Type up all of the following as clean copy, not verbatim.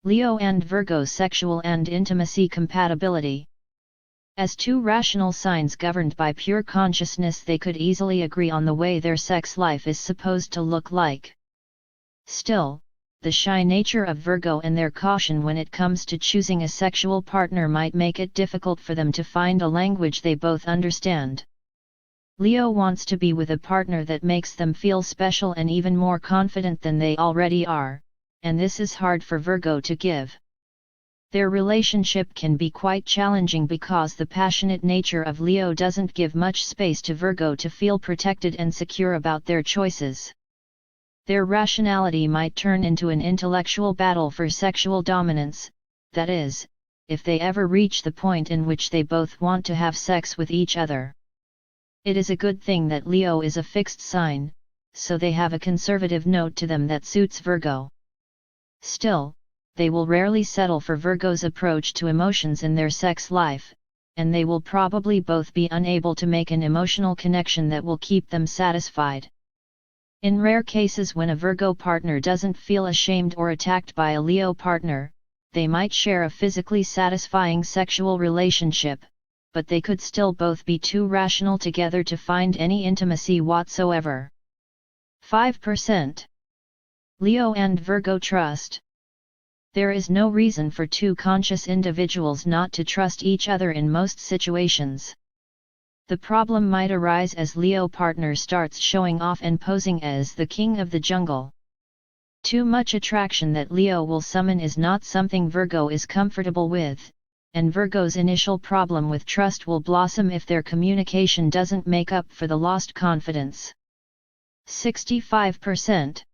Leo and Virgo sexual and intimacy compatibility. As two rational signs governed by pure consciousness, they could easily agree on the way their sex life is supposed to look like. Still, the shy nature of Virgo and their caution when it comes to choosing a sexual partner might make it difficult for them to find a language they both understand. Leo wants to be with a partner that makes them feel special and even more confident than they already are, and this is hard for Virgo to give. Their relationship can be quite challenging because the passionate nature of Leo doesn't give much space to Virgo to feel protected and secure about their choices. Their rationality might turn into an intellectual battle for sexual dominance, that is, if they ever reach the point in which they both want to have sex with each other. It is a good thing that Leo is a fixed sign, so they have a conservative note to them that suits Virgo. Still, they will rarely settle for Virgo's approach to emotions in their sex life, and they will probably both be unable to make an emotional connection that will keep them satisfied. In rare cases when a Virgo partner doesn't feel ashamed or attacked by a Leo partner, they might share a physically satisfying sexual relationship, but they could still both be too rational together to find any intimacy whatsoever. 5%. Leo and Virgo Trust. There is no reason for two conscious individuals not to trust each other in most situations. The problem might arise as Leo partner starts showing off and posing as the king of the jungle. Too much attraction that Leo will summon is not something Virgo is comfortable with, and Virgo's initial problem with trust will blossom if their communication doesn't make up for the lost confidence. 65%.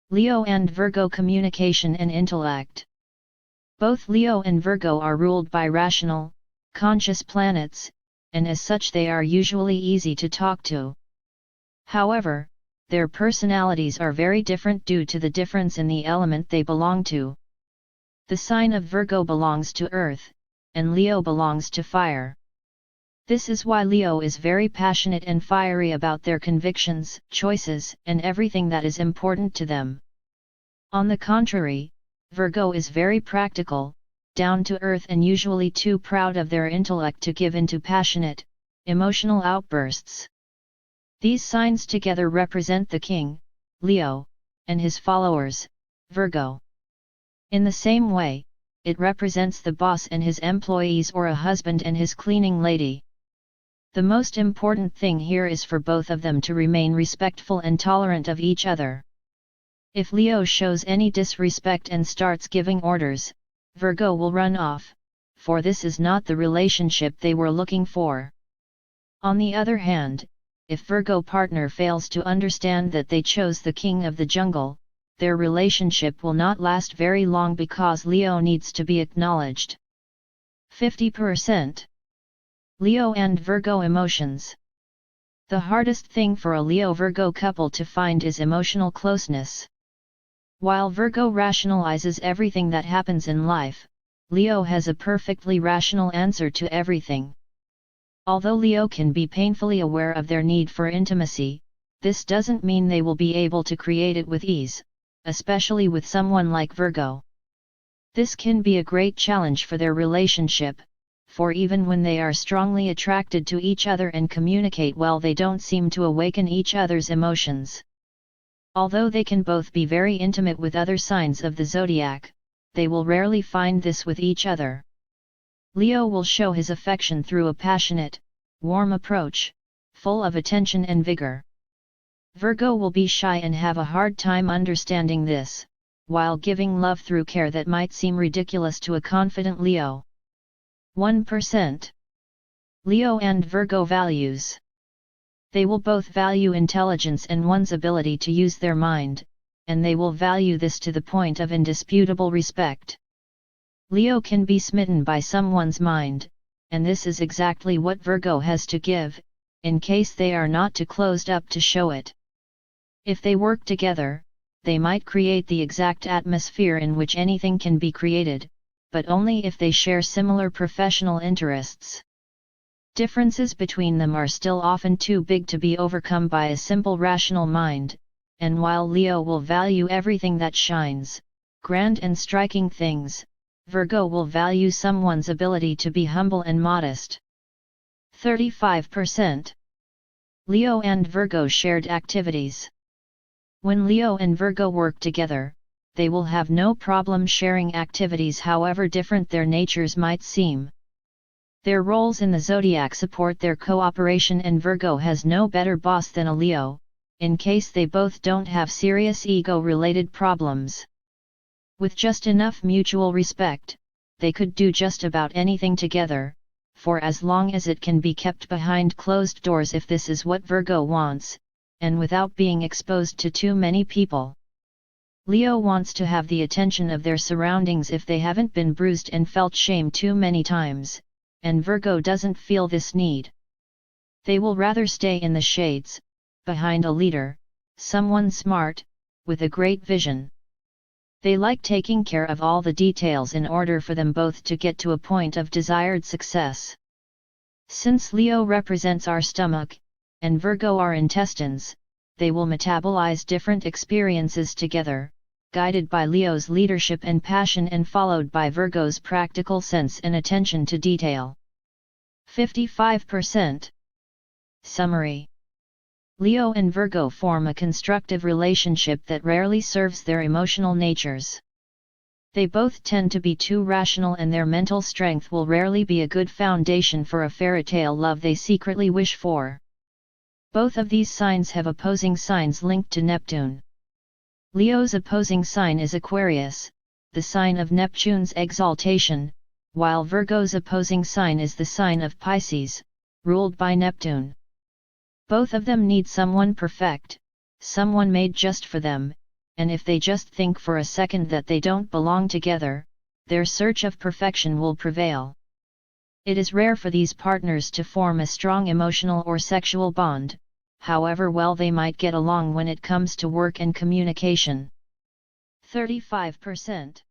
Leo and Virgo communication and intellect. Both Leo and Virgo are ruled by rational, conscious planets, and as such they are usually easy to talk to. However, their personalities are very different due to the difference in the element they belong to. The sign of Virgo belongs to earth, and Leo belongs to fire. This is why Leo is very passionate and fiery about their convictions, choices, and everything that is important to them. On the contrary, Virgo is very practical, down to earth and usually too proud of their intellect to give into passionate, emotional outbursts. These signs together represent the king, Leo, and his followers, Virgo. In the same way, it represents the boss and his employees or a husband and his cleaning lady. The most important thing here is for both of them to remain respectful and tolerant of each other. If Leo shows any disrespect and starts giving orders, Virgo will run off, for this is not the relationship they were looking for. On the other hand, if Virgo partner fails to understand that they chose the king of the jungle, their relationship will not last very long because Leo needs to be acknowledged. 50%. Leo and Virgo emotions. The hardest thing for a Leo-Virgo couple to find is emotional closeness. While Virgo rationalizes everything that happens in life, Leo has a perfectly rational answer to everything. Although Leo can be painfully aware of their need for intimacy, this doesn't mean they will be able to create it with ease, especially with someone like Virgo. This can be a great challenge for their relationship, for even when they are strongly attracted to each other and communicate well, they don't seem to awaken each other's emotions. Although they can both be very intimate with other signs of the zodiac, they will rarely find this with each other. Leo will show his affection through a passionate, warm approach, full of attention and vigor. Virgo will be shy and have a hard time understanding this, while giving love through care that might seem ridiculous to a confident Leo. 1%. Leo and Virgo values. They will both value intelligence and one's ability to use their mind, and they will value this to the point of indisputable respect. Leo can be smitten by someone's mind, and this is exactly what Virgo has to give, in case they are not too closed up to show it. If they work together, they might create the exact atmosphere in which anything can be created, but only if they share similar professional interests. Differences between them are still often too big to be overcome by a simple rational mind, and while Leo will value everything that shines, grand and striking things, Virgo will value someone's ability to be humble and modest. 35%. Leo and Virgo shared activities. When Leo and Virgo work together, they will have no problem sharing activities however different their natures might seem. Their roles in the zodiac support their cooperation, and Virgo has no better boss than a Leo, in case they both don't have serious ego-related problems. With just enough mutual respect, they could do just about anything together, for as long as it can be kept behind closed doors if this is what Virgo wants, and without being exposed to too many people. Leo wants to have the attention of their surroundings if they haven't been bruised and felt shame too many times, and Virgo doesn't feel this need. They will rather stay in the shades, behind a leader, someone smart, with a great vision. They like taking care of all the details in order for them both to get to a point of desired success. Since Leo represents our stomach, and Virgo our intestines, they will metabolize different experiences together, guided by Leo's leadership and passion and followed by Virgo's practical sense and attention to detail. 55%. Summary. Leo and Virgo form a constructive relationship that rarely serves their emotional natures. They both tend to be too rational, and their mental strength will rarely be a good foundation for a fairy tale love they secretly wish for. Both of these signs have opposing signs linked to Neptune. Leo's opposing sign is Aquarius, the sign of Neptune's exaltation, while Virgo's opposing sign is the sign of Pisces, ruled by Neptune. Both of them need someone perfect, someone made just for them, and if they just think for a second that they don't belong together, their search of perfection will prevail. It is rare for these partners to form a strong emotional or sexual bond, however well they might get along when it comes to work and communication. 35%.